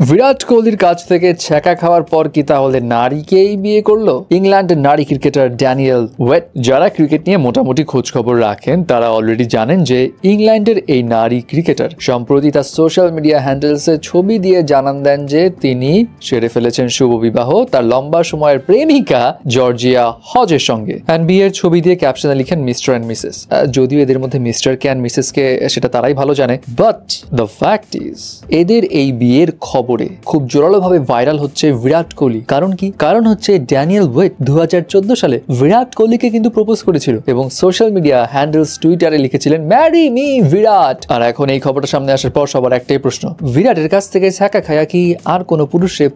বিরাট কোহলির কাছ থেকে ছ্যাঁকা খাওয়ার পর কি তাহলে নারীকেই বিয়ে করলো? ইংল্যান্ডের নারী ক্রিকেটার ড্যানিয়েল ওয়েট। যারা ক্রিকেট নিয়ে মোটামুটি খোঁজ খবর রাখেন তারা অলরেডি জানেন যে ইংল্যান্ডের এই নারী ক্রিকেটার সম্প্রতি তার সোশ্যাল মিডিয়া হ্যান্ডেলসে ছবি দিয়ে জানান দেন যে তিনি সেরে ফেলেছেন শুভ বিবাহ তার লম্বা সময়ের প্রেমিকা জর্জিয়া হজের সঙ্গে। অ্যান্ড বিয়ের ছবি দিয়ে ক্যাপশনে লিখেন মিস্টার অ্যান্ড মিসেস। যদিও এদের মধ্যে মিস্টার কে অ্যান্ড মিসেস কে সেটা তারাই ভালো জানে, বাট দ্য ফ্যাক্ট ইজ এদের এই বিয়ের খবরে খুব জোরালোভাবে ভাইরাল হচ্ছে বিরাট কোহলি। কারণ কি? কারণ হচ্ছে ড্যানিয়েল ওয়েট 2014 সালে বিরাট কোহলিকে কিন্তু প্রপোজ করেছিল এবং সোশ্যাল মিডিয়া হ্যান্ডেলস টুইটারে লিখেছিলেন ম্যারি মি বিরাট। আর এখন এই খবরটা সামনে আসার পর সবার একটাই প্রশ্ন, বিরাটের কাছ থেকে ছ্যাঁকা খায়া কি আর কোনো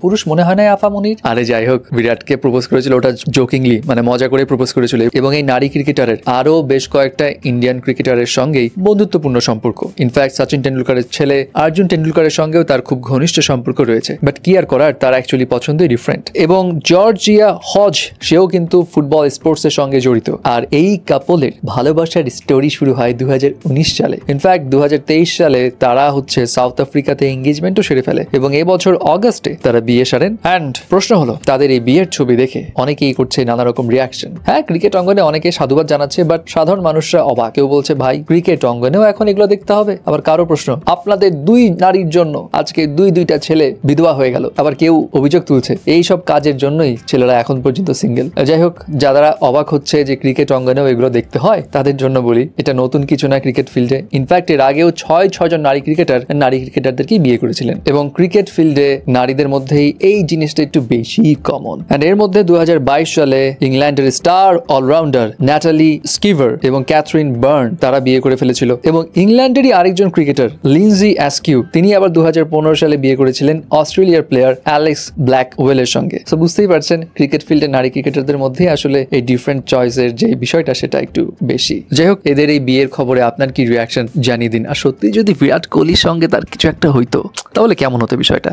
পুরুষ মনে হয় না আফামনির? আরে যাই হোক, বিরাটকে প্রপোজ করেছিল ওটা জোকিংলি, মানে মজা করে প্রপোজ করেছিল। এবং এই নারী ক্রিকেটারের আরো বেশ কয়েকটা ইন্ডিয়ান ক্রিকেটারের সঙ্গেই বন্ধুত্বপূর্ণ সম্পর্ক। ইনফ্যাক্ট সচিন টেন্ডুলকারের ছেলে অর্জুন টেন্ডুলকারের সঙ্গেও তার খুব ঘনিষ্ঠ সম্পর্ক রয়েছে। বাট কি আর করার, তার অ্যাকচুয়ালি পছন্দই ডিফারেন্ট। এবং জর্জিয়া হজ সেও কিন্তু ফুটবল স্পোর্টস এর সঙ্গে জড়িত। আর এই কাপলের ভালোবাসার স্টোরি শুরু হয় 2019 সালে। ইনফ্যাক্ট 2023 সালে তারা হচ্ছে সাউথ আফ্রিকাতে এঙ্গেজমেন্টও সেরে ফেলে এবং এবছর অগাস্টে তারা বিয়ে সারেন। অ্যান্ড প্রশ্ন হলো, তাদের এই বিয়ের ছবি দেখে অনেকেই করছে নানা রকম রিয়াকশন। হ্যাঁ, ক্রিকেট অঙ্গনে অনেকে সাধুবাদ জানাচ্ছে, বাট সাধারণ মানুষরা অবাক। কেউ বলছে ভাই ক্রিকেট অঙ্গনেও এখন এগুলো দেখতে হবে। আবার কারো প্রশ্ন, আপনাদের দুই নারীর জন্য আজকে দুইটা ছেলে বিধবা হয়ে গেল। আবার কেউ অভিযোগ তুলছে এই সব কাজের জন্যই ছেলেরা এখন পর্যন্ত সিঙ্গেল। যাই হোক, যারা অবাক হচ্ছে যে ক্রিকেট অঙ্গনেও এগুলো দেখতে হয় তাদের জন্য বলি, এটা নতুন কিছু না ক্রিকেট ফিল্ডে। ইনফ্যাক্ট এর আগেও 6 জন নারী ক্রিকেটারদেরকেই বিয়ে করেছিলেন এবং ক্রিকেট ফিল্ডে নারীদের মধ্যেই এই জিনিসটা একটু বেশি কমন। এন্ড এর মধ্যে 2022 সালে ইংল্যান্ডের স্টার অলরাউন্ডার ন্যাটালি স্কিভার এবং ক্যাথরিন বার্ন তারা বিয়ে করে ফেলেছিল। এবং ইংল্যান্ডেরই আরেকজন ক্রিকেটার লিন্ডসি অ্যাস্কিউ, তিনি আবার 2015 সালে বিয়ে করেছিলেন অস্ট্রেলিয়ার প্লেয়ার অ্যালেক্স ব্ল্যাকওয়েলের সঙ্গে। তো বুঝতেই পারছেন ক্রিকেট ফিল্ডে নারী ক্রিকেটারদের মধ্যে আসলে এই ডিফারেন্ট চয়েসের যে বিষয়টা সেটা একটু বেশি। যাই হোক, এদের এই বিয়ের খবরে আপনার কি রিয়াকশন জানিয়ে দিন। আর সত্যি যদি বিরাট কোহলির সঙ্গে তার কিছু একটা হইতো তাহলে কেমন হতো বিষয়টা?